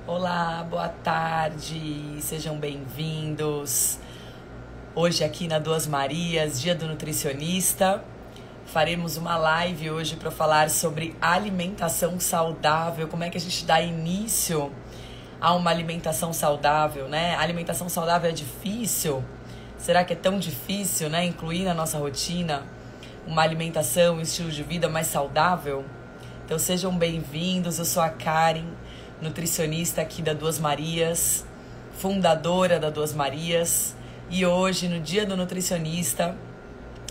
Olá, boa tarde, sejam bem-vindos. Hoje aqui na Duas Marias, Dia do Nutricionista, faremos uma live hoje para falar sobre alimentação saudável, como é que a gente dá início a uma alimentação saudável, né? A alimentação saudável é difícil? Será que é tão difícil, né, incluir na nossa rotina uma alimentação, um estilo de vida mais saudável? Então sejam bem-vindos, eu sou a Karen, nutricionista aqui da Duas Marias, fundadora da Duas Marias, e hoje, no Dia do Nutricionista,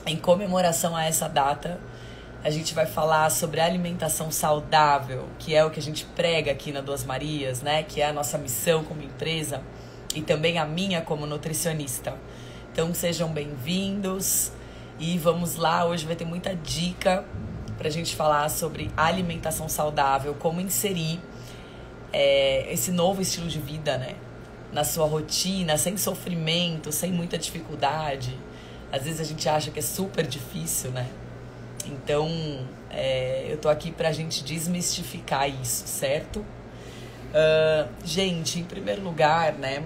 em comemoração a essa data, a gente vai falar sobre alimentação saudável, que é o que a gente prega aqui na Duas Marias, né? Que é a nossa missão como empresa e também a minha como nutricionista. Então sejam bem-vindos e vamos lá, hoje vai ter muita dica pra gente falar sobre alimentação saudável, como inserir esse novo estilo de vida, né, na sua rotina, sem sofrimento, sem muita dificuldade. Às vezes a gente acha que é super difícil, né? Então, eu tô aqui pra gente desmistificar isso, certo? Gente, em primeiro lugar, né,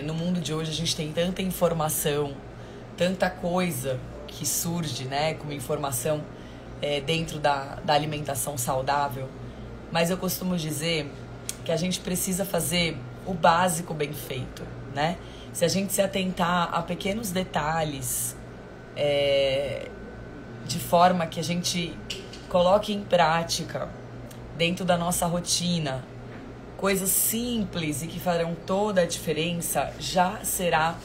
no mundo de hoje a gente tem tanta informação, tanta coisa que surge, né, como informação dentro da alimentação saudável. Mas eu costumo dizer que a gente precisa fazer o básico bem feito, né? Se a gente se atentar a pequenos detalhes, de forma que a gente coloque em prática dentro da nossa rotina, coisas simples e que farão toda a diferença, já será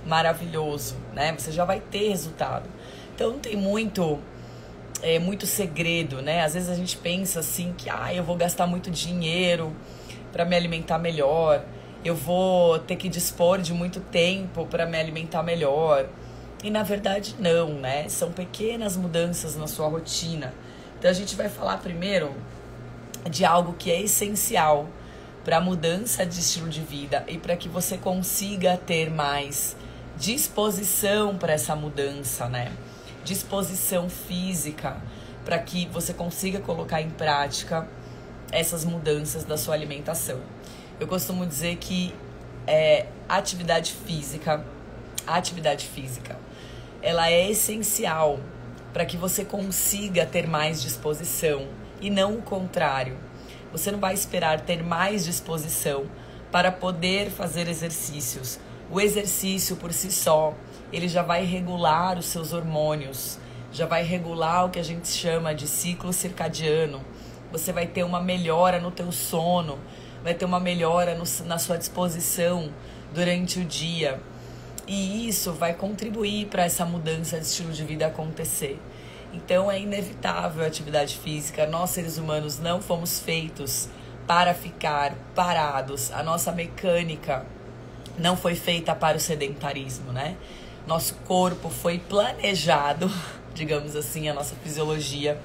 maravilhoso, né? Você já vai ter resultado. Então não tem muito segredo, né? Às vezes a gente pensa assim que eu vou gastar muito dinheiro para me alimentar melhor, eu vou ter que dispor de muito tempo para me alimentar melhor. E na verdade não, né? São pequenas mudanças na sua rotina. Então a gente vai falar primeiro de algo que é essencial para a mudança de estilo de vida e para que você consiga ter mais disposição para essa mudança, né? Disposição física, para que você consiga colocar em prática essas mudanças da sua alimentação. Eu costumo dizer que a atividade física, ela é essencial para que você consiga ter mais disposição e não o contrário. Você não vai esperar ter mais disposição para poder fazer exercícios. O exercício por si só, ele já vai regular os seus hormônios, já vai regular o que a gente chama de ciclo circadiano. Você vai ter uma melhora no teu sono, vai ter uma melhora na sua disposição durante o dia. E isso vai contribuir para essa mudança de estilo de vida acontecer. Então é inevitável a atividade física. Nós, seres humanos, não fomos feitos para ficar parados. A nossa mecânica não foi feita para o sedentarismo, né? Nosso corpo foi planejado, digamos assim, a nossa fisiologia,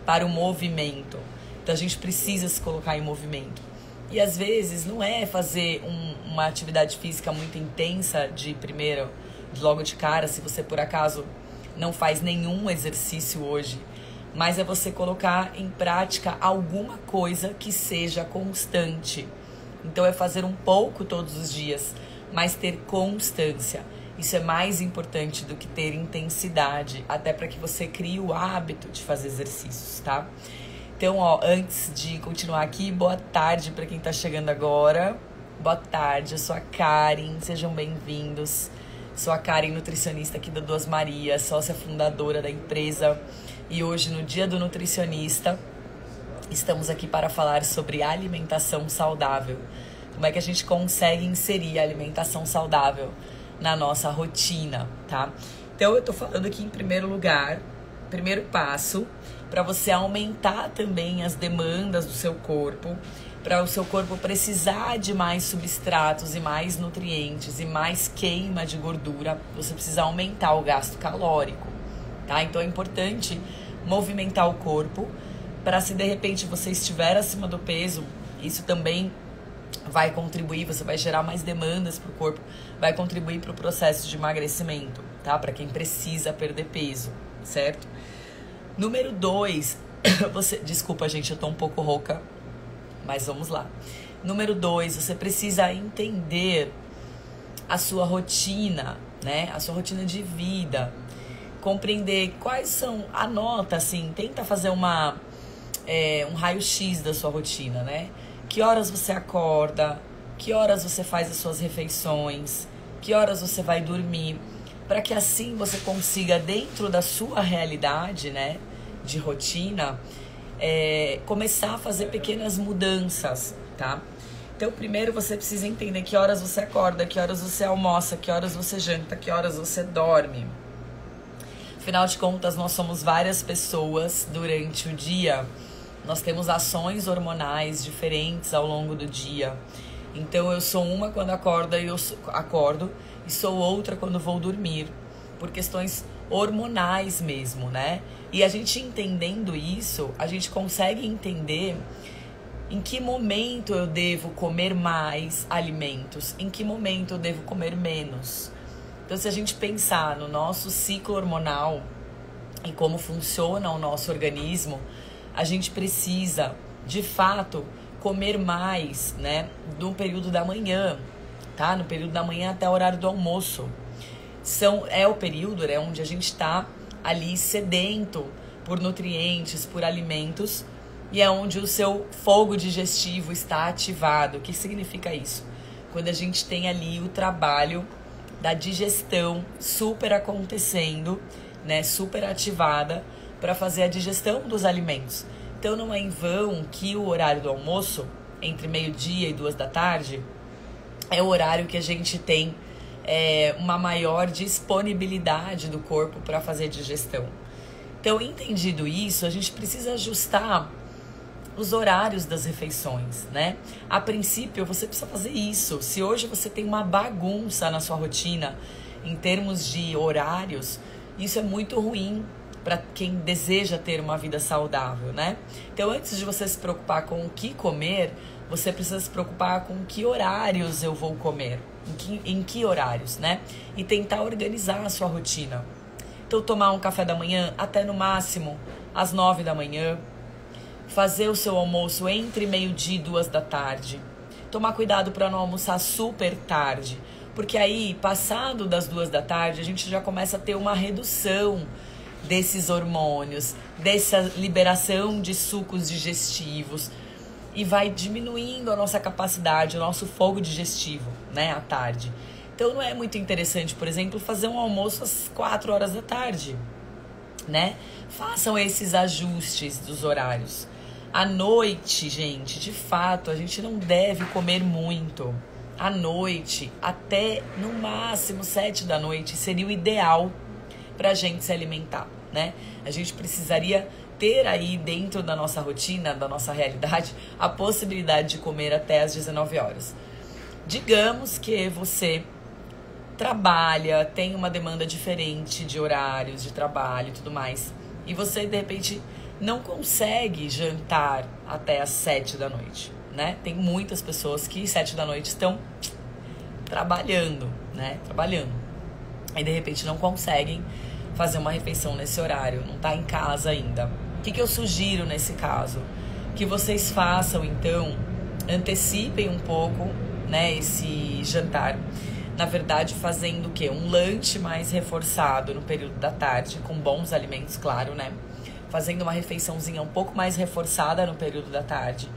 para o movimento. Então a gente precisa se colocar em movimento. E às vezes não é fazer uma atividade física muito intensa logo de cara, se você por acaso não faz nenhum exercício hoje, mas é você colocar em prática alguma coisa que seja constante. Então é fazer um pouco todos os dias, mas ter constância. Isso é mais importante do que ter intensidade, até para que você crie o hábito de fazer exercícios, tá? Então, antes de continuar aqui, boa tarde para quem tá chegando agora. Boa tarde, eu sou a Karen, sejam bem-vindos. Sou a Karen, nutricionista aqui da Duas Marias, sócia fundadora da empresa. E hoje, no Dia do Nutricionista, estamos aqui para falar sobre alimentação saudável. Como é que a gente consegue inserir a alimentação saudável na nossa rotina, tá? Então eu tô falando aqui em primeiro lugar, primeiro passo, para você aumentar também as demandas do seu corpo, para o seu corpo precisar de mais substratos e mais nutrientes e mais queima de gordura, você precisa aumentar o gasto calórico, tá? Então é importante movimentar o corpo para, se de repente você estiver acima do peso, isso também vai contribuir, você vai gerar mais demandas para o corpo, vai contribuir para o processo de emagrecimento, tá? Para quem precisa perder peso, certo? Número 2, desculpa gente, eu tô um pouco rouca, Mas vamos lá. Número 2, você precisa entender a sua rotina, né? A sua rotina de vida. Compreender quais são... Anota, assim, tenta fazer um raio-x da sua rotina, né? Que horas você acorda, que horas você faz as suas refeições, que horas você vai dormir, para que assim você consiga, dentro da sua realidade, né, de rotina, começar a fazer pequenas mudanças, tá? Então, primeiro você precisa entender que horas você acorda, que horas você almoça, que horas você janta, que horas você dorme. Afinal de contas, nós somos várias pessoas durante o dia. Nós temos ações hormonais diferentes ao longo do dia. Então, eu sou uma quando acordo e sou outra quando vou dormir. Por questões hormonais mesmo, né? E a gente entendendo isso, a gente consegue entender em que momento eu devo comer mais alimentos, em que momento eu devo comer menos. Então, se a gente pensar no nosso ciclo hormonal e como funciona o nosso organismo, a gente precisa, de fato, comer mais, né, no período da manhã, tá? No período da manhã até o horário do almoço. É o período, né, onde a gente está ali sedento por nutrientes, por alimentos, e é onde o seu fogo digestivo está ativado. O que significa isso? Quando a gente tem ali o trabalho da digestão super acontecendo, né, super ativada, para fazer a digestão dos alimentos. Então, não é em vão que o horário do almoço, entre meio-dia e 2 da tarde, é o horário que a gente tem uma maior disponibilidade do corpo para fazer digestão. Então, entendido isso, a gente precisa ajustar os horários das refeições, né? A princípio, você precisa fazer isso. Se hoje você tem uma bagunça na sua rotina, em termos de horários, isso é muito ruim para quem deseja ter uma vida saudável, né? Então, antes de você se preocupar com o que comer, você precisa se preocupar com que horários eu vou comer, em que horários, né? E tentar organizar a sua rotina. Então, tomar um café da manhã até no máximo às 9 da manhã, fazer o seu almoço entre meio-dia e 2 da tarde, tomar cuidado para não almoçar super tarde, porque aí, passado das 2 da tarde, a gente já começa a ter uma redução desses hormônios, dessa liberação de sucos digestivos, e vai diminuindo a nossa capacidade, o nosso fogo digestivo, né, à tarde. Então, não é muito interessante, por exemplo, fazer um almoço às 4 horas da tarde, né? Façam esses ajustes dos horários. À noite, gente, de fato, a gente não deve comer muito. À noite, até no máximo 7 da noite, seria o ideal para a gente se alimentar, né? A gente precisaria ter aí dentro da nossa rotina, da nossa realidade, a possibilidade de comer até às 19 horas. Digamos que você trabalha, tem uma demanda diferente de horários de trabalho e tudo mais, e você, de repente, não consegue jantar até às 7 da noite, né? Tem muitas pessoas que 7 da noite estão trabalhando, né? Trabalhando. E, de repente, não conseguem fazer uma refeição nesse horário, não tá em casa ainda. O que eu sugiro nesse caso? Que vocês façam, então, antecipem um pouco, né, esse jantar. Na verdade, fazendo o quê? Um lanche mais reforçado no período da tarde, com bons alimentos, claro, né? Fazendo uma refeiçãozinha um pouco mais reforçada no período da tarde,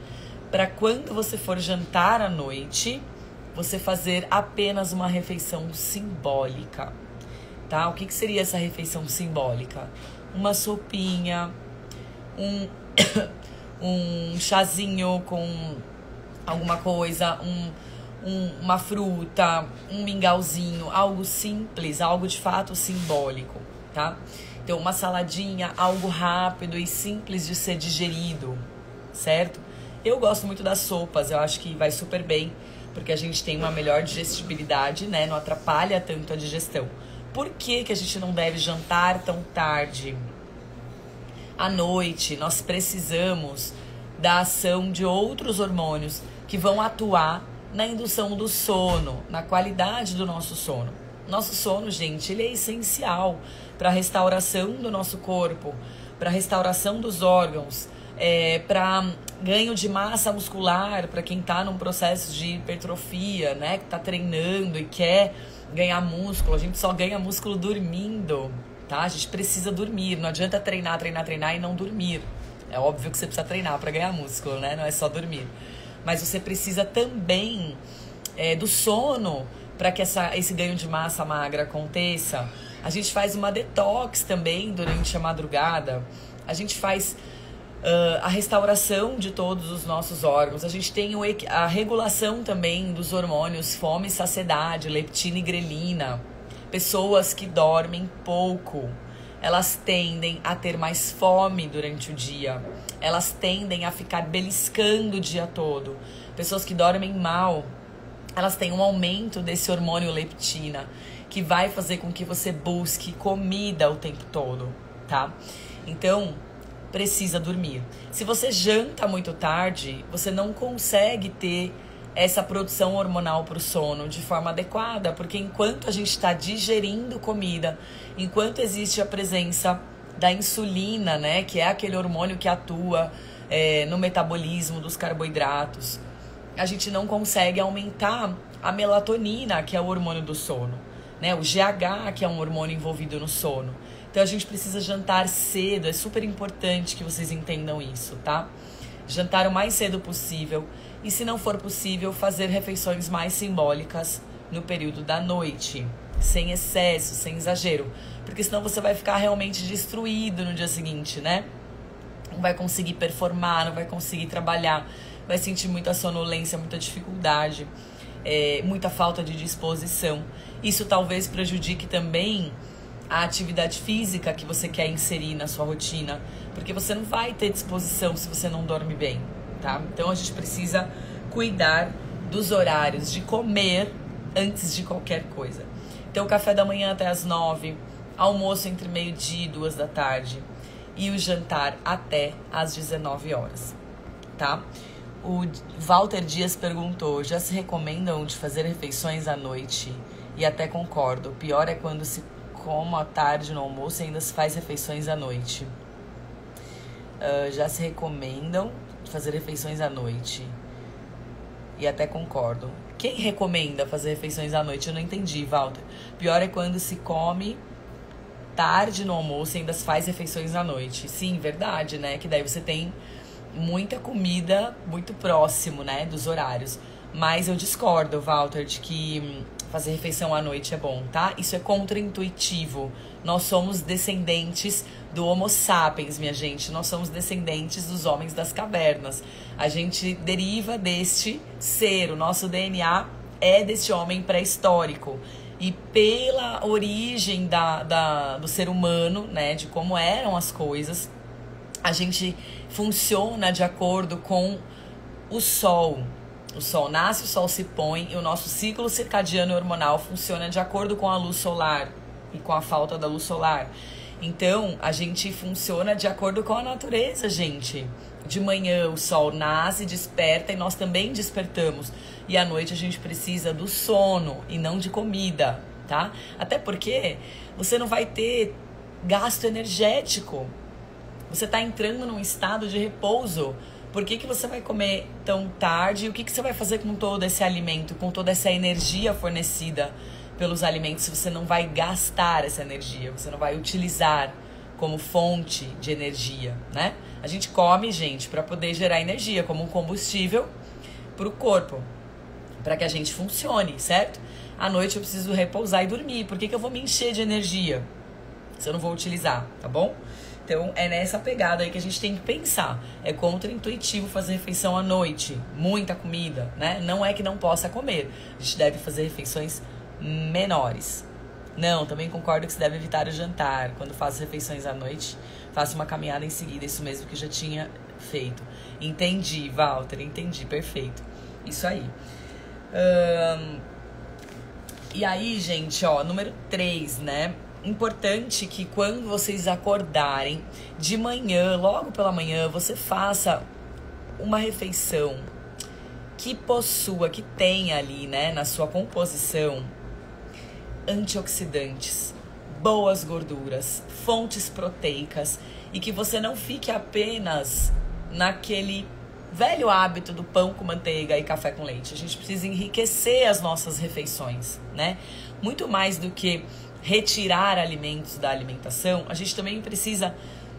para quando você for jantar à noite, você fazer apenas uma refeição simbólica, tá? O que seria essa refeição simbólica? Uma sopinha, um chazinho com alguma coisa, uma fruta, um mingauzinho, algo simples, algo de fato simbólico, tá? Então, uma saladinha, algo rápido e simples de ser digerido, certo? Eu gosto muito das sopas, eu acho que vai super bem, porque a gente tem uma melhor digestibilidade, né? Não atrapalha tanto a digestão. Por que a gente não deve jantar tão tarde? À noite, nós precisamos da ação de outros hormônios que vão atuar na indução do sono, na qualidade do nosso sono. Nosso sono, gente, ele é essencial para a restauração do nosso corpo, para a restauração dos órgãos, para Ganho de massa muscular para quem tá num processo de hipertrofia, né? Que tá treinando e quer ganhar músculo. A gente só ganha músculo dormindo, tá? A gente precisa dormir. Não adianta treinar e não dormir. É óbvio que você precisa treinar para ganhar músculo, né? Não é só dormir. Mas você precisa também do sono para que esse ganho de massa magra aconteça. A gente faz uma detox também durante a madrugada. A gente faz a restauração de todos os nossos órgãos. A gente tem a regulação também dos hormônios fome e saciedade, leptina e grelina. Pessoas que dormem pouco, elas tendem a ter mais fome durante o dia. Elas tendem a ficar beliscando o dia todo. Pessoas que dormem mal, elas têm um aumento desse hormônio leptina, que vai fazer com que você busque comida o tempo todo, tá? Então, precisa dormir. Se você janta muito tarde, você não consegue ter essa produção hormonal para o sono de forma adequada, porque enquanto a gente está digerindo comida, enquanto existe a presença da insulina, né, que é aquele hormônio que atua no metabolismo dos carboidratos, a gente não consegue aumentar a melatonina, que é o hormônio do sono, né, o GH, que é um hormônio envolvido no sono. Então a gente precisa jantar cedo, é super importante que vocês entendam isso, tá? Jantar o mais cedo possível e, se não for possível, fazer refeições mais simbólicas no período da noite, sem excesso, sem exagero, porque senão você vai ficar realmente destruído no dia seguinte, né? Não vai conseguir performar, não vai conseguir trabalhar, vai sentir muita sonolência, muita dificuldade, muita falta de disposição. Isso talvez prejudique também a atividade física que você quer inserir na sua rotina, porque você não vai ter disposição se você não dorme bem, tá? Então a gente precisa cuidar dos horários de comer antes de qualquer coisa. Então o café da manhã até as 9, almoço entre meio-dia e 2 da tarde e o jantar até as 19 horas, tá? O Walter Dias perguntou: já se recomendam de fazer refeições à noite? E até concordo, o pior é quando se come à tarde no almoço e ainda se faz refeições à noite. Já se recomendam de fazer refeições à noite. E até concordo. Quem recomenda fazer refeições à noite? Eu não entendi, Walter. Pior é quando se come tarde no almoço e ainda se faz refeições à noite. Sim, verdade, né? Que daí você tem muita comida muito próximo, né, dos horários. Mas eu discordo, Walter, de que fazer refeição à noite é bom, tá? Isso é contraintuitivo. Nós somos descendentes do Homo sapiens, minha gente. Nós somos descendentes dos homens das cavernas. A gente deriva deste ser. O nosso DNA é deste homem pré-histórico. E pela origem do ser humano, né, de como eram as coisas, a gente funciona de acordo com o sol. O sol nasce, o sol se põe e o nosso ciclo circadiano e hormonal funciona de acordo com a luz solar e com a falta da luz solar. Então, a gente funciona de acordo com a natureza, gente. De manhã o sol nasce, desperta e nós também despertamos. E à noite a gente precisa do sono e não de comida, tá? Até porque você não vai ter gasto energético. Você está entrando num estado de repouso. Por que você vai comer tão tarde? E o que você vai fazer com todo esse alimento, com toda essa energia fornecida pelos alimentos, se você não vai gastar essa energia, você não vai utilizar como fonte de energia, né? A gente come, gente, para poder gerar energia, como um combustível para o corpo, para que a gente funcione, certo? À noite eu preciso repousar e dormir. Por que eu vou me encher de energia se eu não vou utilizar, tá bom? Então, é nessa pegada aí que a gente tem que pensar. É contraintuitivo fazer refeição à noite. Muita comida, né? Não é que não possa comer. A gente deve fazer refeições menores. Não, também concordo que se deve evitar o jantar. Quando faço refeições à noite, faço uma caminhada em seguida. Isso mesmo que eu já tinha feito. Entendi, Walter. Entendi. Perfeito. Isso aí. E aí, gente, ó, número 3, né? Importante que quando vocês acordarem de manhã, logo pela manhã, você faça uma refeição que possua, que tenha ali, né, na sua composição, antioxidantes, boas gorduras, fontes proteicas e que você não fique apenas naquele velho hábito do pão com manteiga e café com leite. A gente precisa enriquecer as nossas refeições, né? Muito mais do que retirar alimentos da alimentação, a gente também precisa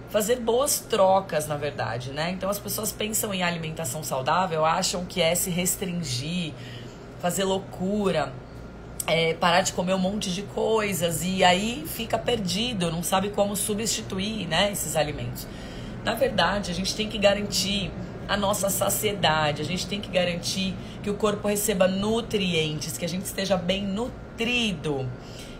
fazer boas trocas, na verdade, né? Então as pessoas pensam em alimentação saudável, acham que é se restringir, fazer loucura, parar de comer um monte de coisas e aí fica perdido, não sabe como substituir, né, esses alimentos. Na verdade, a gente tem que garantir a nossa saciedade, a gente tem que garantir que o corpo receba nutrientes, que a gente esteja bem nutrido.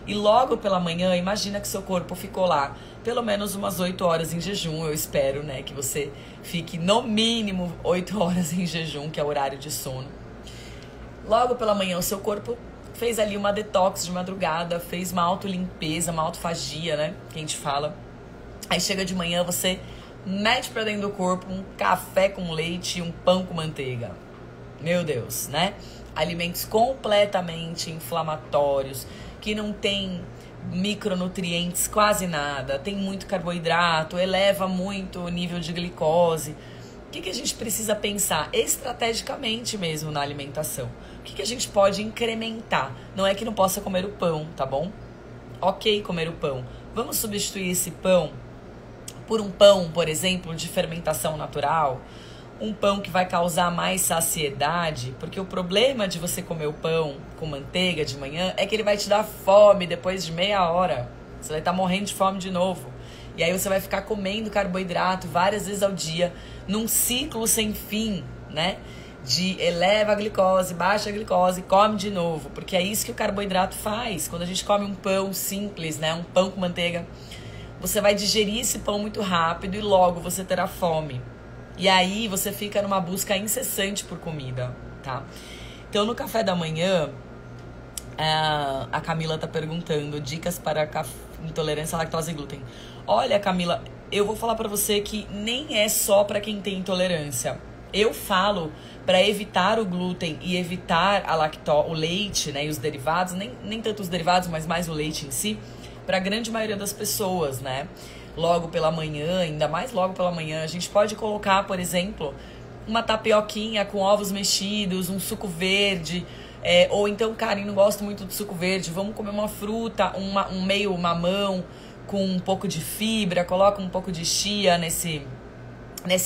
E logo pela manhã, imagina que seu corpo ficou lá pelo menos umas 8 horas em jejum. Eu espero, né, que você fique no mínimo 8 horas em jejum, que é o horário de sono. Logo pela manhã, o seu corpo fez ali uma detox de madrugada, fez uma autolimpeza, uma autofagia, né, que a gente fala. Aí chega de manhã, você mete pra dentro do corpo um café com leite e um pão com manteiga. Meu Deus, né? Alimentos completamente inflamatórios, que não tem micronutrientes quase nada, tem muito carboidrato, eleva muito o nível de glicose. O que a gente precisa pensar estrategicamente mesmo na alimentação? O que a gente pode incrementar? Não é que não possa comer o pão, tá bom? Ok comer o pão. Vamos substituir esse pão por um pão, por exemplo, de fermentação natural, um pão que vai causar mais saciedade, porque o problema de você comer o pão com manteiga de manhã é que ele vai te dar fome depois de meia hora. Você vai estar morrendo de fome de novo. E aí você vai ficar comendo carboidrato várias vezes ao dia, num ciclo sem fim, né? De eleva a glicose, baixa a glicose, come de novo. Porque é isso que o carboidrato faz. Quando a gente come um pão simples, né? Um pão com manteiga, você vai digerir esse pão muito rápido e logo você terá fome. E aí você fica numa busca incessante por comida, tá? Então no café da manhã, a Camila tá perguntando dicas para intolerância à lactose e glúten. Olha, Camila, eu vou falar pra você que nem é só pra quem tem intolerância. Eu falo para evitar o glúten e evitar o leite, né, e os derivados, nem tanto os derivados, mas mais o leite em si, para a grande maioria das pessoas, né? Logo pela manhã, ainda mais logo pela manhã, a gente pode colocar, por exemplo, uma tapioquinha com ovos mexidos, um suco verde, ou então, cara, eu não gosto muito do suco verde, vamos comer uma fruta, um meio mamão com um pouco de fibra, coloca um pouco de chia nesse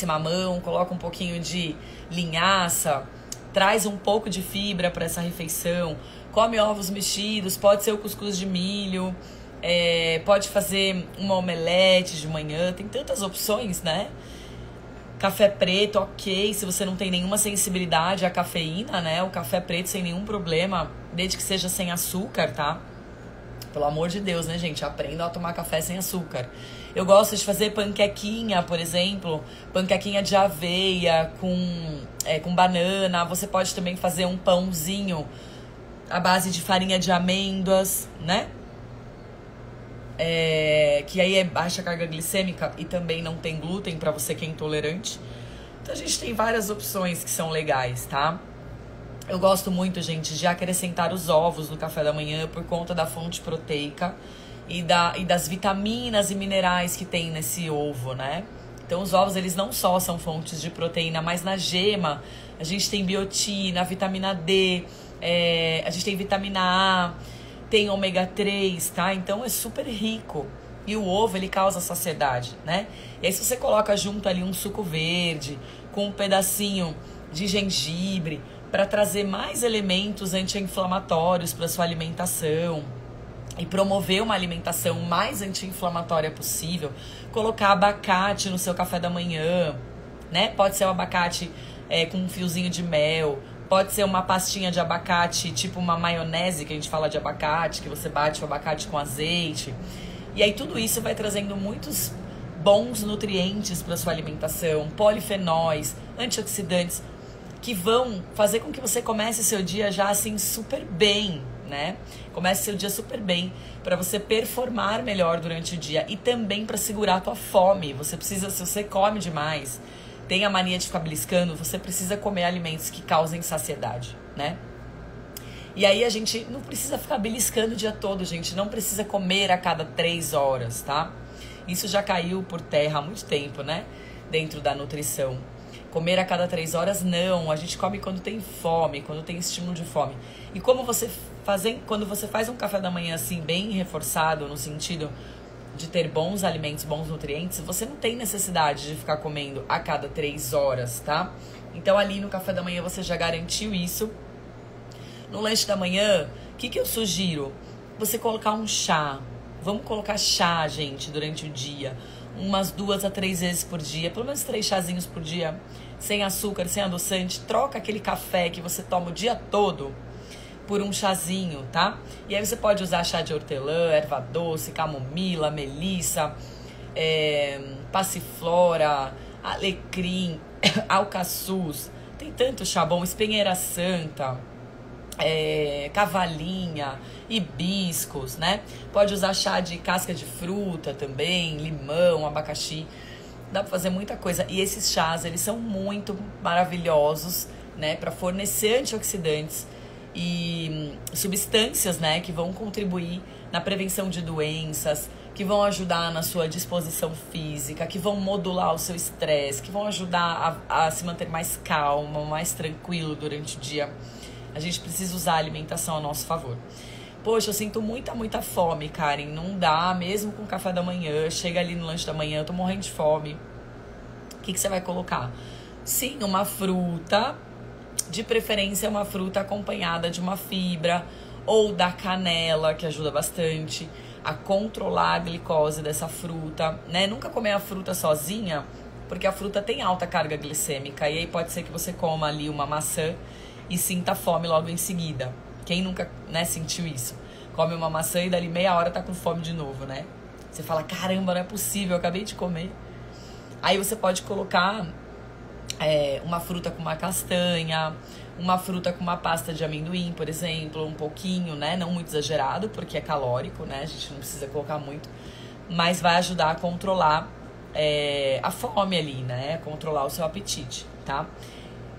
mamão, coloca um pouquinho de linhaça, traz um pouco de fibra para essa refeição, come ovos mexidos, pode ser o cuscuz de milho, pode fazer uma omelete de manhã, tem tantas opções, né? Café preto, ok, se você não tem nenhuma sensibilidade à cafeína, né? O café preto sem nenhum problema, desde que seja sem açúcar, tá? Pelo amor de Deus, né, gente? Aprendam a tomar café sem açúcar. Eu gosto de fazer panquequinha, por exemplo, panquequinha de aveia com banana. Você pode também fazer um pãozinho à base de farinha de amêndoas, né? Que aí é baixa carga glicêmica e também não tem glúten para você que é intolerante. Então a gente tem várias opções que são legais, tá? Eu gosto muito, gente, de acrescentar os ovos no café da manhã por conta da fonte proteica e das vitaminas e minerais que tem nesse ovo, né? Então os ovos, eles não só são fontes de proteína, mas na gema a gente tem biotina, vitamina D, a gente tem vitamina A, tem ômega 3, tá? Então é super rico. E o ovo, ele causa saciedade, né? E aí se você coloca junto ali um suco verde com um pedacinho de gengibre para trazer mais elementos anti-inflamatórios para sua alimentação e promover uma alimentação mais anti-inflamatória possível, colocar abacate no seu café da manhã, né? Pode ser um abacate com um fiozinho de mel, pode ser uma pastinha de abacate, tipo uma maionese que a gente fala de abacate, que você bate o abacate com azeite. E aí tudo isso vai trazendo muitos bons nutrientes para sua alimentação, polifenóis, antioxidantes, que vão fazer com que você comece seu dia já assim super bem, né? Comece seu dia super bem para você performar melhor durante o dia e também para segurar a tua fome. Você precisa, se você come demais, tem a mania de ficar beliscando, você precisa comer alimentos que causem saciedade, né? E aí a gente não precisa ficar beliscando o dia todo, gente. Não precisa comer a cada 3 horas, tá? Isso já caiu por terra há muito tempo, né? Dentro da nutrição. Comer a cada 3 horas, não. A gente come quando tem fome, quando tem estímulo de fome. E quando você faz um café da manhã assim, bem reforçado, no sentido de ter bons alimentos, bons nutrientes, você não tem necessidade de ficar comendo a cada 3 horas, tá? Então ali no café da manhã você já garantiu isso. No lanche da manhã, o que eu sugiro? Você colocar um chá. Vamos colocar chá, gente, durante o dia. Umas 2 a 3 vezes por dia. Pelo menos 3 chazinhos por dia. Sem açúcar, sem adoçante. Troca aquele café que você toma o dia todo por um chazinho, tá? E aí você pode usar chá de hortelã, erva doce, camomila, melissa, passiflora, alecrim, alcaçuz. Tem tanto chá bom, espinheira santa, cavalinha, hibiscos, né? Pode usar chá de casca de fruta também, limão, abacaxi. Dá pra fazer muita coisa. E esses chás, eles são muito maravilhosos, né? Pra fornecer antioxidantes e substâncias, né? Que vão contribuir na prevenção de doenças, que vão ajudar na sua disposição física, que vão modular o seu estresse, que vão ajudar a se manter mais calma, mais tranquilo durante o dia. A gente precisa usar a alimentação a nosso favor. Poxa, eu sinto muita fome, Karen. Não dá, mesmo com o café da manhã. Chega ali no lanche da manhã, eu tô morrendo de fome. O que você vai colocar? Sim, uma fruta. De preferência, uma fruta acompanhada de uma fibra. Ou da canela, que ajuda bastante a controlar a glicose dessa fruta, né? Nunca comer a fruta sozinha, porque a fruta tem alta carga glicêmica. E aí pode ser que você coma ali uma maçã e sinta fome logo em seguida. Quem nunca, né, sentiu isso? Come uma maçã e dali meia hora tá com fome de novo, né? Você fala, caramba, não é possível, eu acabei de comer. Aí você pode colocar uma fruta com uma castanha, uma fruta com uma pasta de amendoim, por exemplo, um pouquinho, né? Não muito exagerado, porque é calórico, né? A gente não precisa colocar muito, mas vai ajudar a controlar a fome ali, né? Controlar o seu apetite, tá?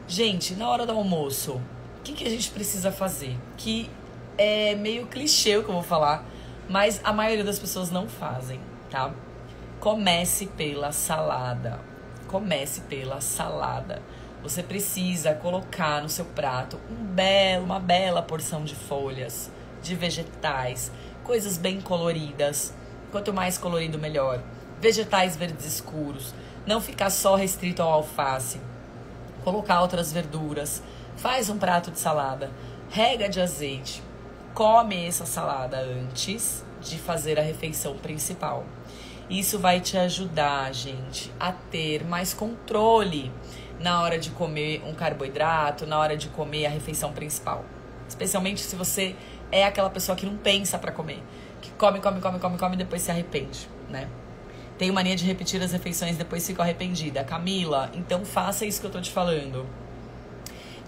Gente, na hora do almoço, o que a gente precisa fazer? Que é meio clichê o que eu vou falar, mas a maioria das pessoas não fazem, tá? Comece pela salada. Comece pela salada. Você precisa colocar no seu prato uma bela porção de folhas, de vegetais, coisas bem coloridas. Quanto mais colorido, melhor. Vegetais verdes escuros. Não ficar só restrito ao alface. Colocar outras verduras, faz um prato de salada, rega de azeite, come essa salada antes de fazer a refeição principal. Isso vai te ajudar, gente, a ter mais controle na hora de comer um carboidrato, na hora de comer a refeição principal. Especialmente se você é aquela pessoa que não pensa pra comer, que come e depois se arrepende, né? Tenho mania de repetir as refeições, depois fico arrependida. Camila, então faça isso que eu tô te falando.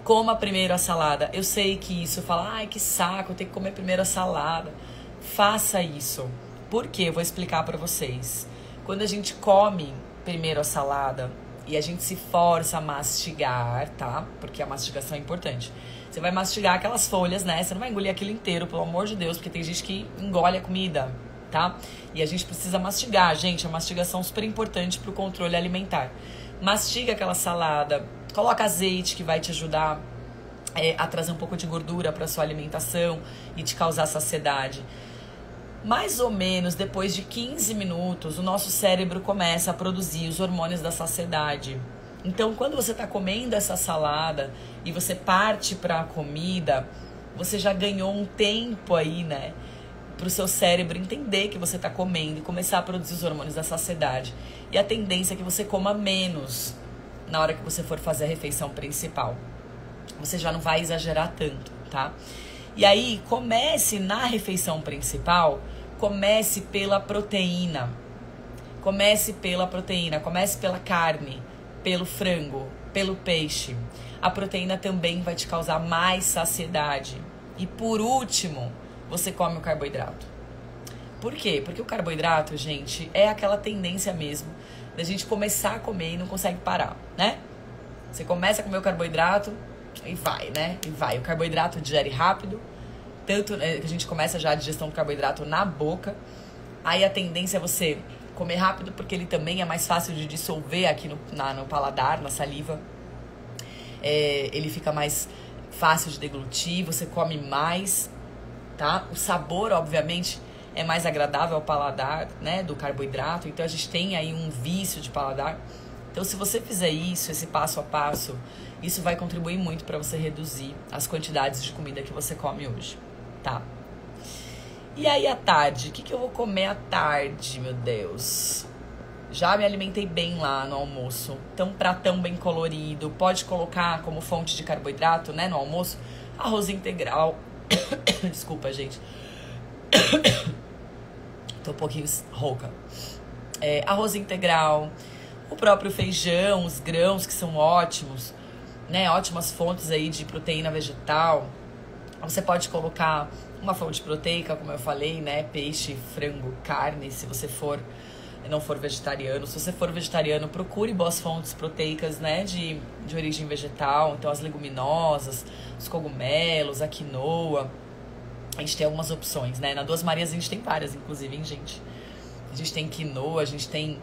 Coma primeiro a salada. Eu sei que isso fala, ai que saco, eu tenho que comer primeiro a salada. Faça isso. Por quê? Eu vou explicar pra vocês. Quando a gente come primeiro a salada e a gente se força a mastigar, tá? Porque a mastigação é importante. Você vai mastigar aquelas folhas, né? Você não vai engolir aquilo inteiro, pelo amor de Deus, porque tem gente que engole a comida, tá? E a gente precisa mastigar, gente. A mastigação é super importante pro controle alimentar. Mastiga aquela salada, coloca azeite que vai te ajudar a trazer um pouco de gordura pra sua alimentação e te causar saciedade. Mais ou menos depois de 15 minutos, o nosso cérebro começa a produzir os hormônios da saciedade. Então, quando você está comendo essa salada e você parte para a comida, você já ganhou um tempo aí, né? Para o seu cérebro entender que você está comendo e começar a produzir os hormônios da saciedade. E a tendência é que você coma menos na hora que você for fazer a refeição principal. Você já não vai exagerar tanto, tá? E aí, comece na refeição principal, comece pela proteína. Comece pela proteína, comece pela carne, pelo frango, pelo peixe. A proteína também vai te causar mais saciedade. E por último, você come o carboidrato. Por quê? Porque o carboidrato, gente, é aquela tendência mesmo da gente começar a comer e não consegue parar, né? Você começa a comer o carboidrato e vai, né? E vai. O carboidrato digere rápido. Tanto que a gente começa já a digestão do carboidrato na boca. Aí a tendência é você comer rápido, porque ele também é mais fácil de dissolver aqui no paladar, na saliva. ele fica mais fácil de deglutir, você come mais, tá? O sabor, obviamente, é mais agradável ao paladar, né, do carboidrato, então a gente tem aí um vício de paladar. Então, se você fizer isso, esse passo a passo, isso vai contribuir muito para você reduzir as quantidades de comida que você come hoje, tá? E aí, à tarde? O que eu vou comer à tarde, meu Deus? Já me alimentei bem lá no almoço. Então, pratão bem colorido. Pode colocar como fonte de carboidrato, né, no almoço, arroz integral. Desculpa, gente. Tô um pouquinho rouca. Arroz integral, o próprio feijão, os grãos que são ótimos, né? Ótimas fontes aí de proteína vegetal. Você pode colocar uma fonte proteica, como eu falei, né? Peixe, frango, carne, se você não for vegetariano. Se você for vegetariano, procure boas fontes proteicas, né? De origem vegetal. Então, as leguminosas, os cogumelos, a quinoa. A gente tem algumas opções, né? Na Duas Marias a gente tem várias, inclusive, hein, gente? A gente tem quinoa, a gente tem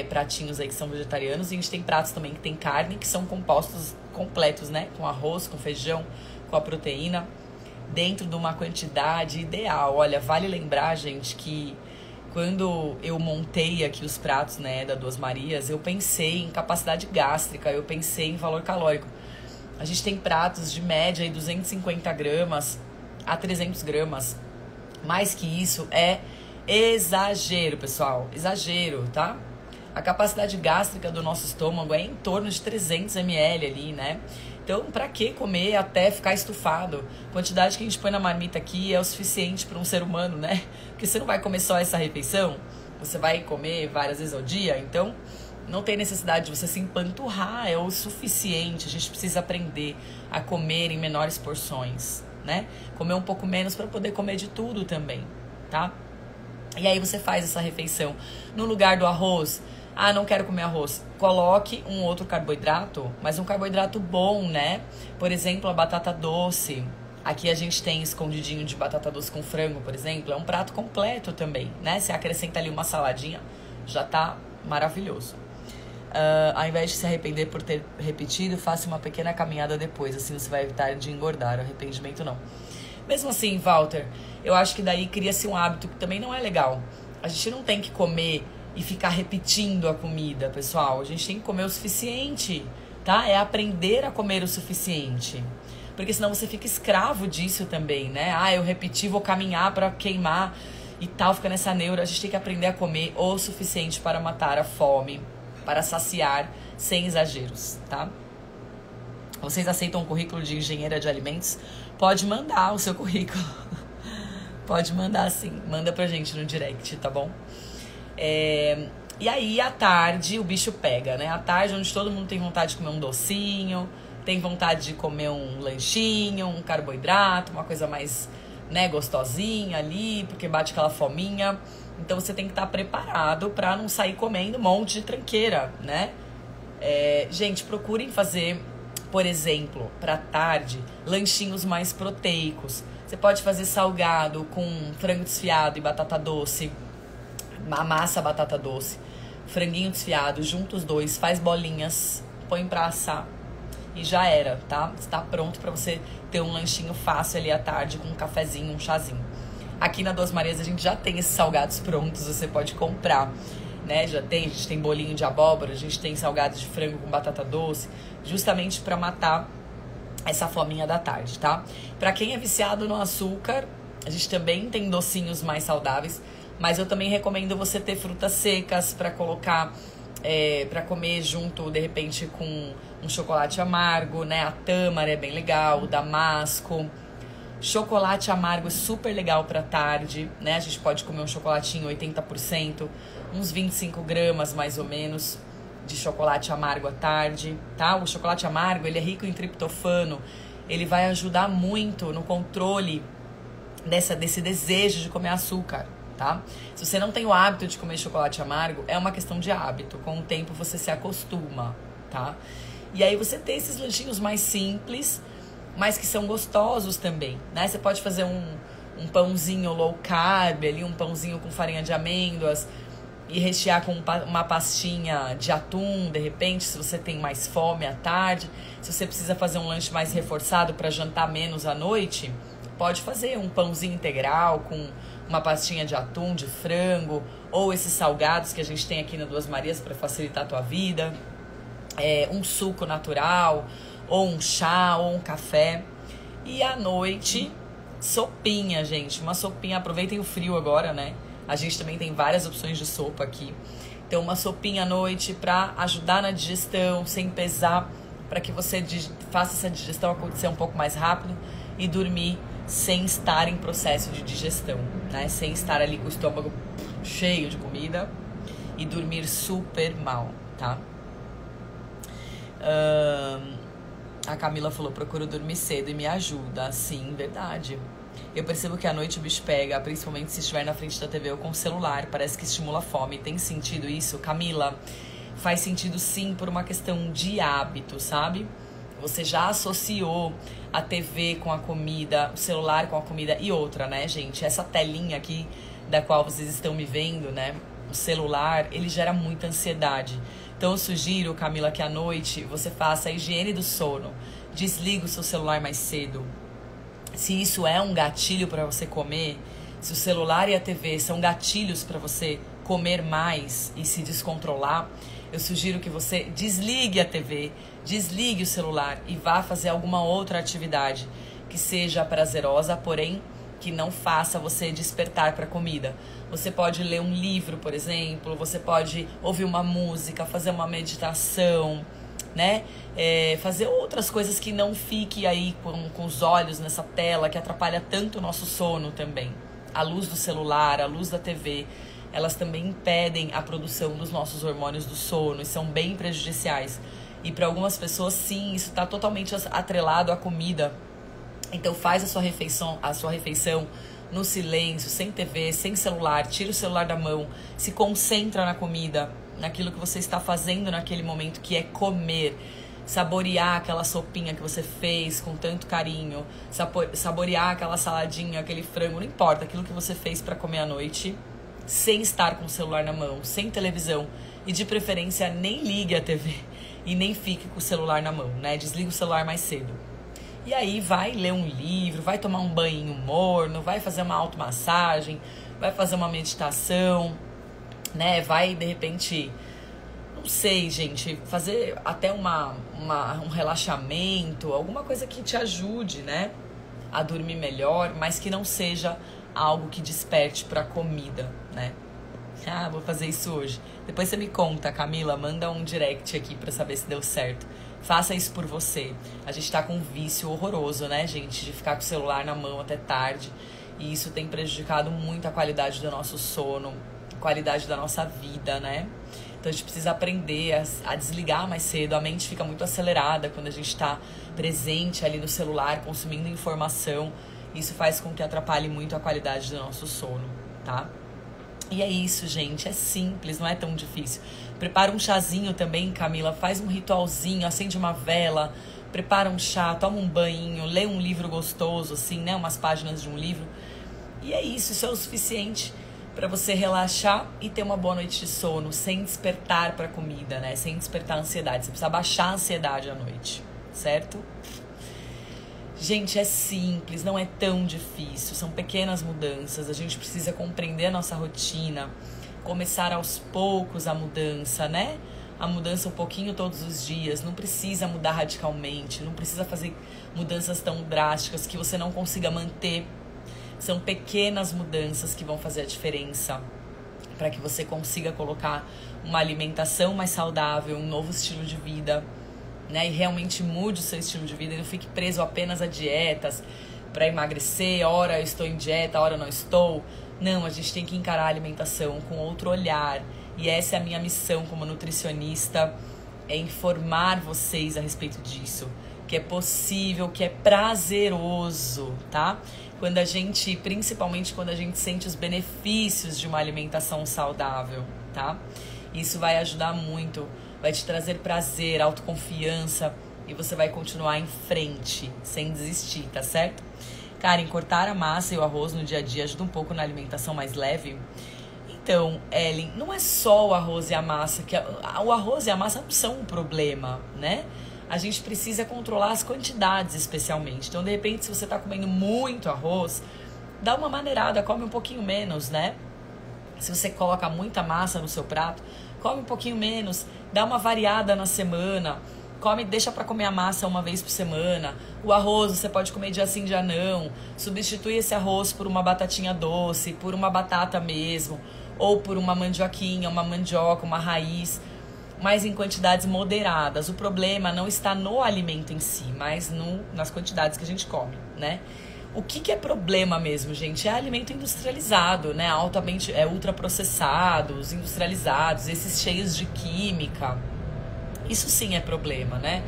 pratinhos aí que são vegetarianos. E a gente tem pratos também que tem carne, que são compostos completos, né? Com arroz, com feijão, com a proteína, dentro de uma quantidade ideal. Olha, vale lembrar, gente, que quando eu montei aqui os pratos, né, da Duas Marias, eu pensei em capacidade gástrica, eu pensei em valor calórico. A gente tem pratos de média aí 250 gramas a 300 gramas. Mais que isso é exagero, pessoal. Exagero, tá? A capacidade gástrica do nosso estômago é em torno de 300 ml ali, né? Então, pra que comer até ficar estufado? A quantidade que a gente põe na marmita aqui é o suficiente para um ser humano, né? Porque você não vai comer só essa refeição, você vai comer várias vezes ao dia, então não tem necessidade de você se empanturrar, é o suficiente. A gente precisa aprender a comer em menores porções, né? Comer um pouco menos para poder comer de tudo também, tá? E aí você faz essa refeição. No lugar do arroz, não quero comer arroz. Coloque um outro carboidrato, mas um carboidrato bom, né? Por exemplo, a batata doce. Aqui a gente tem escondidinho de batata doce com frango, por exemplo. É um prato completo também, né? Você acrescenta ali uma saladinha, já tá maravilhoso. Ao invés de se arrepender por ter repetido, faça uma pequena caminhada depois. Assim você vai evitar de engordar. Arrependimento não. Mesmo assim, Walter, eu acho que daí cria-se um hábito que também não é legal. A gente não tem que comer e ficar repetindo a comida, pessoal. A gente tem que comer o suficiente, tá? É aprender a comer o suficiente. Porque senão você fica escravo disso também, né? Eu repeti, vou caminhar para queimar e tal, fica nessa neura. A gente tem que aprender a comer o suficiente para matar a fome, para saciar sem exageros, tá? Vocês aceitam um currículo de engenheira de alimentos? Pode mandar o seu currículo. Pode mandar sim. Manda pra gente no direct, tá bom? E aí, à tarde, o bicho pega, né? À tarde, onde todo mundo tem vontade de comer um docinho, tem vontade de comer um lanchinho, um carboidrato, uma coisa mais, né, gostosinha ali, porque bate aquela fominha. Então, você tem que estar preparado pra não sair comendo um monte de tranqueira, né? Gente, procurem fazer, por exemplo, pra tarde, lanchinhos mais proteicos. Você pode fazer salgado com frango desfiado e batata doce, massa batata doce, franguinho desfiado, junta os dois, faz bolinhas, põe pra assar e já era, tá? Está pronto pra você ter um lanchinho fácil ali à tarde com um cafezinho, um chazinho. Aqui na Duas Marias a gente já tem esses salgados prontos, você pode comprar, né? A gente tem bolinho de abóbora, a gente tem salgados de frango com batata doce, justamente pra matar essa fominha da tarde, tá? Pra quem é viciado no açúcar, a gente também tem docinhos mais saudáveis, mas eu também recomendo você ter frutas secas pra colocar, pra comer junto, de repente, com um chocolate amargo, né? A tâmara é bem legal, o damasco. Chocolate amargo é super legal pra tarde, né? A gente pode comer um chocolatinho 80%, uns 25 gramas mais ou menos de chocolate amargo à tarde, tá? O chocolate amargo, ele é rico em triptofano, ele vai ajudar muito no controle desse desejo de comer açúcar, tá? Se você não tem o hábito de comer chocolate amargo, é uma questão de hábito, com o tempo você se acostuma, tá? E aí você tem esses lanchinhos mais simples, mas que são gostosos também, né? Você pode fazer um pãozinho low carb ali, um pãozinho com farinha de amêndoas, e rechear com uma pastinha de atum, de repente, se você tem mais fome à tarde. Se você precisa fazer um lanche mais reforçado para jantar menos à noite, pode fazer um pãozinho integral com uma pastinha de atum, de frango, ou esses salgados que a gente tem aqui na Duas Marias para facilitar a tua vida. Um suco natural, ou um chá, ou um café. E à noite, sopinha, gente. Uma sopinha, aproveitem o frio agora, né? A gente também tem várias opções de sopa aqui. Então, uma sopinha à noite para ajudar na digestão, sem pesar, para que você faça essa digestão acontecer um pouco mais rápido e dormir sem estar em processo de digestão, né? Sem estar ali com o estômago cheio de comida e dormir super mal, tá? A Camila falou, procuro dormir cedo e me ajuda. Sim, verdade. Eu percebo que à noite o bicho pega, principalmente se estiver na frente da TV ou com o celular. Parece que estimula a fome. Tem sentido isso? Camila, faz sentido sim por uma questão de hábito, sabe? Você já associou a TV com a comida, o celular com a comida e outra, né, gente? Essa telinha aqui da qual vocês estão me vendo, né? O celular, ele gera muita ansiedade. Então eu sugiro, Camila, que à noite você faça a higiene do sono. Desliga o seu celular mais cedo. Se isso é um gatilho para você comer, se o celular e a TV são gatilhos para você comer mais e se descontrolar, eu sugiro que você desligue a TV, desligue o celular e vá fazer alguma outra atividade que seja prazerosa, porém que não faça você despertar para a comida. Você pode ler um livro, por exemplo, você pode ouvir uma música, fazer uma meditação, né? Fazer outras coisas que não fique aí com os olhos nessa tela que atrapalha tanto o nosso sono também. A luz do celular, a luz da TV, elas também impedem a produção dos nossos hormônios do sono e são bem prejudiciais. E para algumas pessoas, sim, isso está totalmente atrelado à comida. Então faz a sua refeição no silêncio, sem TV, sem celular, tira o celular da mão, se concentra na comida, naquilo que você está fazendo naquele momento, que é comer, saborear aquela sopinha que você fez com tanto carinho, saborear aquela saladinha, aquele frango, não importa, aquilo que você fez para comer à noite, sem estar com o celular na mão, sem televisão e de preferência nem ligue a TV e nem fique com o celular na mão, né? Desliga o celular mais cedo. E aí vai ler um livro, vai tomar um banho morno, vai fazer uma automassagem, vai fazer uma meditação, né? Vai, de repente, não sei, gente, fazer até um relaxamento, alguma coisa que te ajude, né? A dormir melhor, mas que não seja algo que desperte pra comida, né? Ah, vou fazer isso hoje. Depois você me conta, Camila, manda um direct aqui pra saber se deu certo. Faça isso por você. A gente tá com um vício horroroso, né, gente? De ficar com o celular na mão até tarde. E isso tem prejudicado muito a qualidade do nosso sono, a qualidade da nossa vida, né? Então a gente precisa aprender a desligar mais cedo. A mente fica muito acelerada quando a gente tá presente ali no celular, consumindo informação. Isso faz com que atrapalhe muito a qualidade do nosso sono, tá? E é isso, gente. É simples, não é tão difícil. Prepara um chazinho também, Camila. Faz um ritualzinho, acende uma vela, prepara um chá, toma um banho, lê um livro gostoso, assim, né? Umas páginas de um livro. E é isso. Isso é o suficiente para você relaxar e ter uma boa noite de sono, sem despertar para comida, né? Sem despertar a ansiedade. Você precisa baixar a ansiedade à noite, certo? Gente, é simples, não é tão difícil, são pequenas mudanças, a gente precisa compreender a nossa rotina, começar aos poucos a mudança, né? A mudança um pouquinho todos os dias, não precisa mudar radicalmente, não precisa fazer mudanças tão drásticas que você não consiga manter. São pequenas mudanças que vão fazer a diferença para que você consiga colocar uma alimentação mais saudável, um novo estilo de vida, né, e realmente mude o seu estilo de vida e não fique preso apenas a dietas para emagrecer, ora eu estou em dieta, ora eu não estou. Não, a gente tem que encarar a alimentação com outro olhar. E essa é a minha missão como nutricionista, é informar vocês a respeito disso. Que é possível, que é prazeroso, tá? Quando a gente, principalmente quando a gente sente os benefícios de uma alimentação saudável, tá? Isso vai ajudar muito. Vai te trazer prazer, autoconfiança e você vai continuar em frente, sem desistir, tá certo? Karen, cortar a massa e o arroz no dia a dia ajuda um pouco na alimentação mais leve? Então, Ellen, não é só o arroz e a massa, o arroz e a massa não são um problema, né? A gente precisa controlar as quantidades, especialmente. Então, de repente, se você está comendo muito arroz, dá uma maneirada, come um pouquinho menos, né? Se você coloca muita massa no seu prato, come um pouquinho menos, dá uma variada na semana, deixa para comer a massa uma vez por semana. O arroz você pode comer dia sim, dia não. Substitui esse arroz por uma batatinha doce, por uma batata mesmo, ou por uma mandioquinha, uma mandioca, uma raiz, mas em quantidades moderadas. O problema não está no alimento em si, mas nas quantidades que a gente come, né? O que é problema mesmo, gente? É alimento industrializado, né? Altamente, ultraprocessados, industrializados, esses cheios de química. Isso sim é problema, né?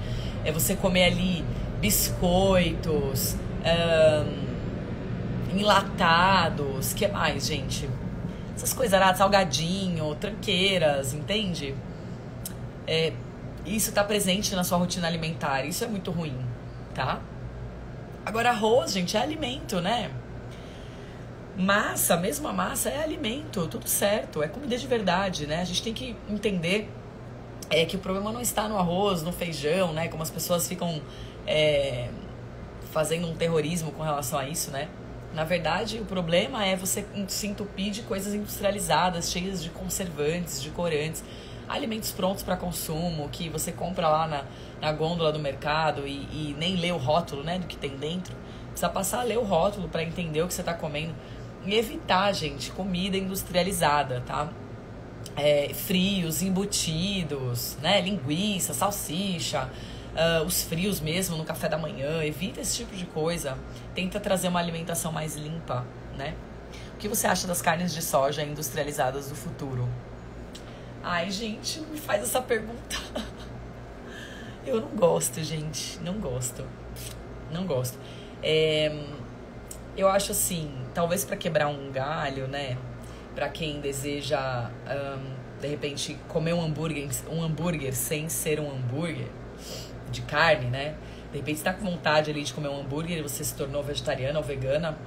É você comer ali biscoitos, enlatados, que mais, gente? Essas coisas, salgadinho, tranqueiras, entende? Isso tá presente na sua rotina alimentar, isso é muito ruim, tá? Agora, arroz, gente, é alimento, né? Massa, mesmo a massa é alimento, tudo certo, é comida de verdade, né? A gente tem que entender que o problema não está no arroz, no feijão, né? Como as pessoas ficam fazendo um terrorismo com relação a isso, né? Na verdade, o problema é você se entupir de coisas industrializadas, cheias de conservantes, de corantes, alimentos prontos para consumo, que você compra lá na gôndola do mercado e nem lê o rótulo, né, do que tem dentro. Precisa passar a ler o rótulo para entender o que você está comendo. E evitar, gente, comida industrializada, tá? Frios, embutidos, né, linguiça, salsicha, os frios mesmo no café da manhã. Evita esse tipo de coisa. Tenta trazer uma alimentação mais limpa, né? O que você acha das carnes de soja industrializadas do futuro? Ai, gente, não me faz essa pergunta. Eu não gosto, gente. Não gosto. Eu acho assim, talvez para quebrar um galho, né? Para quem deseja, de repente, comer um hambúrguer sem ser um hambúrguer de carne, né? De repente você tá com vontade ali de comer um hambúrguer e você se tornou vegetariana ou vegana.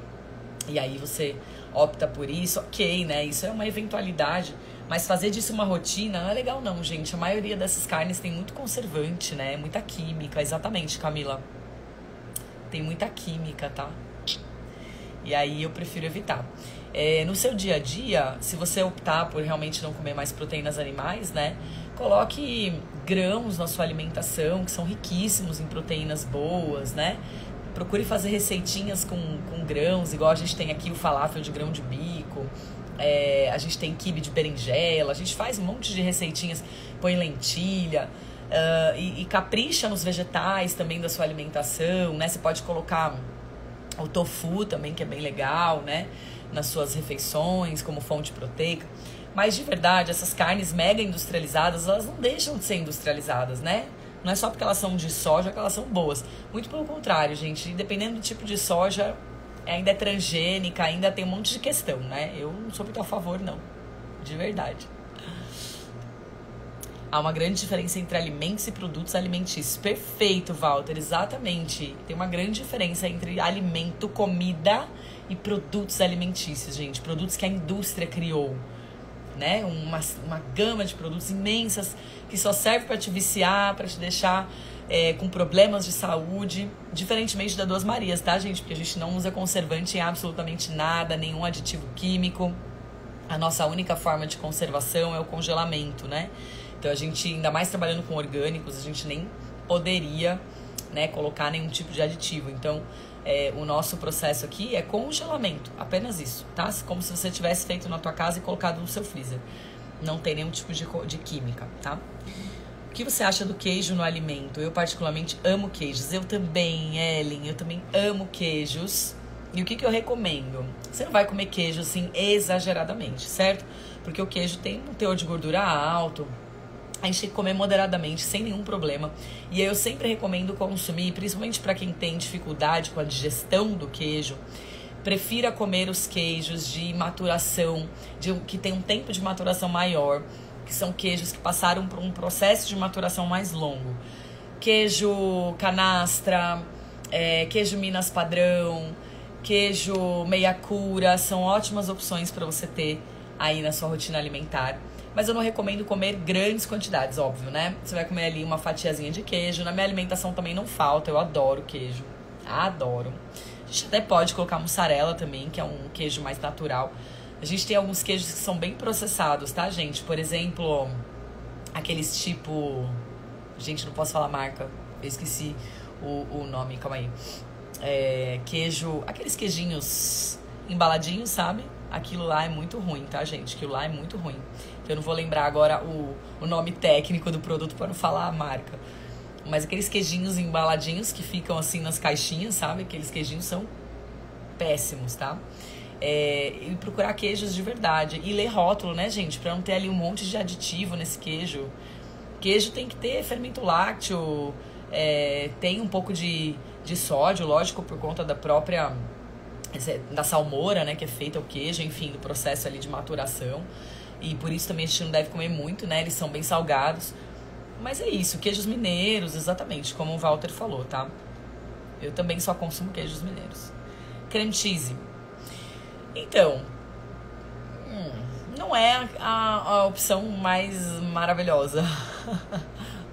E aí você opta por isso, ok, né? Isso é uma eventualidade. Mas fazer disso uma rotina não é legal não, gente. A maioria dessas carnes tem muito conservante, né? Muita química, exatamente, Camila. Tem muita química, tá? E aí eu prefiro evitar. No seu dia a dia, se você optar por realmente não comer mais proteínas animais, né? Coloque grãos na sua alimentação, que são riquíssimos em proteínas boas, né? Procure fazer receitinhas com grãos, igual a gente tem aqui o falafel de grão de bico. A gente tem quibe de berinjela, a gente faz um monte de receitinhas, põe lentilha, e capricha nos vegetais também da sua alimentação, né? Você pode colocar o tofu também, que é bem legal, né? Nas suas refeições, como fonte proteica. Mas, de verdade, essas carnes mega industrializadas, elas não deixam de ser industrializadas, né? Não é só porque elas são de soja que elas são boas. Muito pelo contrário, gente. Dependendo do tipo de soja, ainda é transgênica, ainda tem um monte de questão, né? Eu não sou muito a favor, não. De verdade. Há uma grande diferença entre alimentos e produtos alimentícios. Perfeito, Walter, exatamente. Tem uma grande diferença entre alimento, comida e produtos alimentícios, gente. Produtos que a indústria criou, né? Uma gama de produtos imensas que só serve para te viciar, para te deixar com problemas de saúde, diferentemente da Duas Marias, tá, gente? Porque a gente não usa conservante em absolutamente nada, nenhum aditivo químico. A nossa única forma de conservação é o congelamento, né? Então a gente, ainda mais trabalhando com orgânicos, a gente nem poderia, né, colocar nenhum tipo de aditivo. Então o nosso processo aqui é congelamento, apenas isso, tá? Como se você tivesse feito na tua casa e colocado no seu freezer. Não tem nenhum tipo de química, tá? O que você acha do queijo no alimento? Eu particularmente amo queijos. Eu também, Ellen, eu também amo queijos. E o que eu recomendo? Você não vai comer queijo assim exageradamente, certo? Porque o queijo tem um teor de gordura alto. A gente tem que comer moderadamente, sem nenhum problema. E aí eu sempre recomendo consumir, principalmente para quem tem dificuldade com a digestão do queijo, prefira comer os queijos de maturação, que tem um tempo de maturação maior, que são queijos que passaram por um processo de maturação mais longo. Queijo canastra, queijo Minas padrão, queijo meia cura, são ótimas opções para você ter aí na sua rotina alimentar. Mas eu não recomendo comer grandes quantidades, óbvio, né? Você vai comer ali uma fatiazinha de queijo. Na minha alimentação também não falta, eu adoro queijo. Adoro. A gente até pode colocar mussarela também, que é um queijo mais natural. A gente tem alguns queijos que são bem processados, tá, gente? Por exemplo, aqueles tipo... Gente, não posso falar marca. Eu esqueci o nome, calma aí. Queijo... Aqueles queijinhos embaladinhos, sabe? Aquilo lá é muito ruim, tá, gente? Aquilo lá é muito ruim. Eu não vou lembrar agora o nome técnico do produto para não falar a marca. Mas aqueles queijinhos embaladinhos que ficam assim nas caixinhas, sabe? Aqueles queijinhos são péssimos, tá? E procurar queijos de verdade. E ler rótulo, né, gente? Pra não ter ali um monte de aditivo nesse queijo. Queijo tem que ter fermento lácteo, tem um pouco de sódio, lógico, por conta da própria... da salmoura, né, que é feita o queijo, enfim, do processo ali de maturação. E por isso também a gente não deve comer muito, né? Eles são bem salgados. Mas é isso, queijos mineiros, exatamente, como o Walter falou, tá? Eu também só consumo queijos mineiros. Creme cheese. Então, não é a opção mais maravilhosa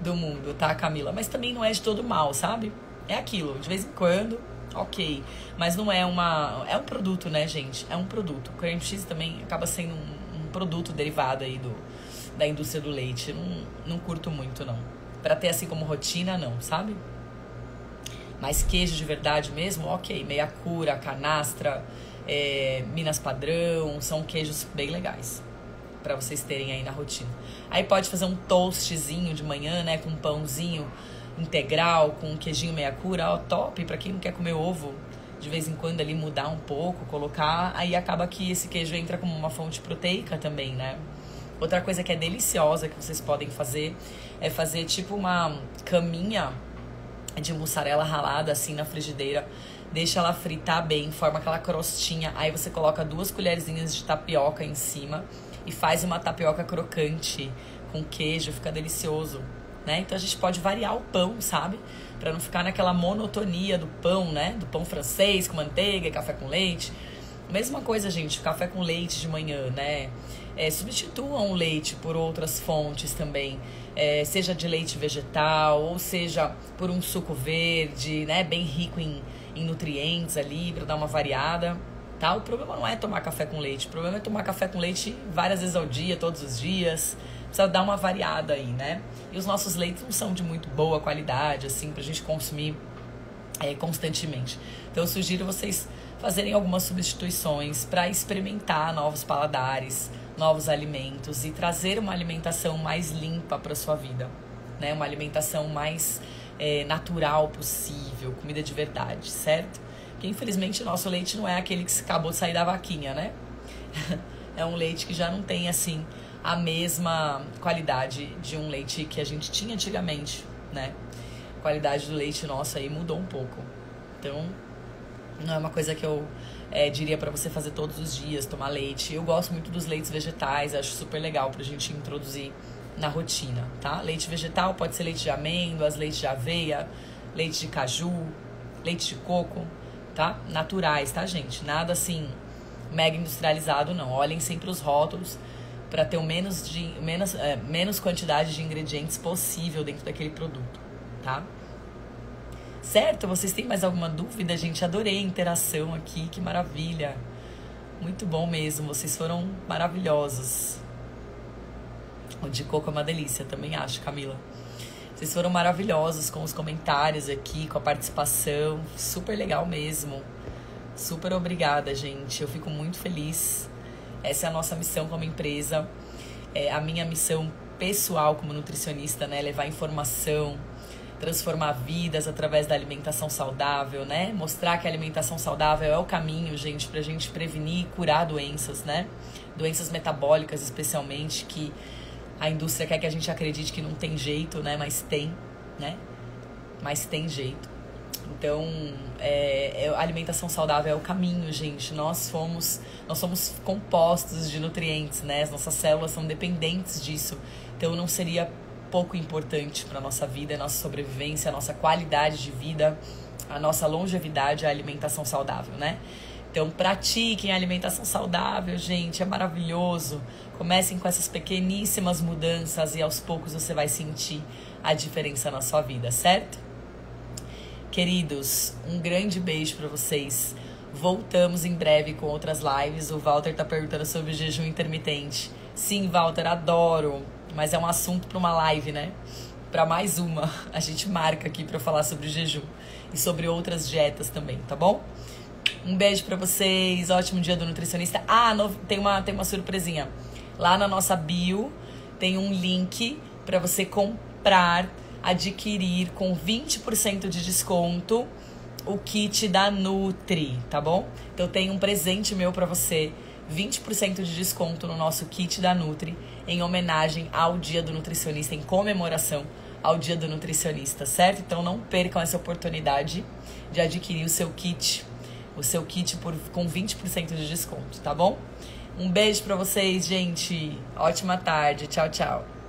do mundo, tá, Camila? Mas também não é de todo mal, sabe? É aquilo, de vez em quando, ok. Mas não é uma... É um produto, né, gente? É um produto. O creme cheese também acaba sendo um produto derivado aí da indústria do leite. Não curto muito, não. Pra ter assim como rotina, não, sabe? Mas queijo de verdade mesmo, ok. Meia cura, canastra, Minas Padrão, são queijos bem legais pra vocês terem aí na rotina. Aí pode fazer um toastzinho de manhã, né, com um pãozinho integral, com um queijinho meia cura, ó, top. Pra quem não quer comer ovo, de vez em quando ali mudar um pouco, colocar, aí acaba que esse queijo entra como uma fonte proteica também, né? Outra coisa que é deliciosa que vocês podem fazer é fazer tipo uma caminha de mussarela ralada assim na frigideira, deixa ela fritar bem, forma aquela crostinha, aí você coloca 2 colherzinhas de tapioca em cima e faz uma tapioca crocante com queijo, fica delicioso, né? Então a gente pode variar o pão, sabe? Pra não ficar naquela monotonia do pão, né? Do pão francês com manteiga e café com leite. Mesma coisa, gente, café com leite de manhã, né? Substituam o leite por outras fontes também. Seja de leite vegetal, ou seja por um suco verde, né? Bem rico em nutrientes ali, pra dar uma variada, tá? O problema não é tomar café com leite. O problema é tomar café com leite várias vezes ao dia, todos os dias. Precisa dar uma variada aí, né? E os nossos leites não são de muito boa qualidade, assim, pra gente consumir constantemente. Então eu sugiro vocês fazerem algumas substituições para experimentar novos paladares, novos alimentos e trazer uma alimentação mais limpa para sua vida, né? Uma alimentação mais natural possível, comida de verdade, certo? Porque infelizmente o nosso leite não é aquele que acabou de sair da vaquinha, né? É um leite que já não tem, assim, a mesma qualidade de um leite que a gente tinha antigamente, né? A qualidade do leite nosso aí mudou um pouco. Então, não é uma coisa que eu diria pra você fazer todos os dias, tomar leite. Eu gosto muito dos leites vegetais, acho super legal pra gente introduzir na rotina, tá? Leite vegetal pode ser leite de amêndoas, leite de aveia, leite de caju, leite de coco, tá? Naturais, tá, gente? Nada assim mega industrializado, não. Olhem sempre os rótulos para ter o menos quantidade de ingredientes possível dentro daquele produto, tá? Certo? Vocês têm mais alguma dúvida, gente? Adorei a interação aqui, que maravilha. Muito bom mesmo, vocês foram maravilhosos. O de coco é uma delícia, também acho, Camila. Vocês foram maravilhosos com os comentários aqui, com a participação. Super legal mesmo. Super obrigada, gente. Eu fico muito feliz. Essa é a nossa missão como empresa. A minha missão pessoal como nutricionista, né? Levar informação, transformar vidas através da alimentação saudável, né? Mostrar que a alimentação saudável é o caminho, gente, pra gente prevenir e curar doenças, né? Doenças metabólicas, especialmente, que a indústria quer que a gente acredite que não tem jeito, né? Mas tem, né? Mas tem jeito. Então, a alimentação saudável é o caminho, gente. Nós somos compostos de nutrientes, né? As nossas células são dependentes disso. Então, não seria pouco importante para a nossa vida, a nossa sobrevivência, a nossa qualidade de vida, a nossa longevidade, a alimentação saudável, né? Então, pratiquem a alimentação saudável, gente, é maravilhoso. Comecem com essas pequeníssimas mudanças e aos poucos você vai sentir a diferença na sua vida, certo? Queridos, um grande beijo para vocês. Voltamos em breve com outras lives. O Walter tá perguntando sobre o jejum intermitente. Sim, Walter, adoro, mas é um assunto para uma live, né? Para mais uma, a gente marca aqui para falar sobre o jejum e sobre outras dietas também, tá bom? Um beijo pra vocês, ótimo dia do nutricionista. Tem uma surpresinha. Lá na nossa bio tem um link pra você comprar, adquirir com 20% de desconto o kit da Nutri, tá bom? Então tem um presente meu pra você, 20% de desconto no nosso kit da Nutri, em homenagem ao Dia do Nutricionista, em comemoração ao Dia do Nutricionista, certo? Então não percam essa oportunidade de adquirir o seu kit com 20% de desconto, tá bom? Um beijo pra vocês, gente. Ótima tarde. Tchau, tchau.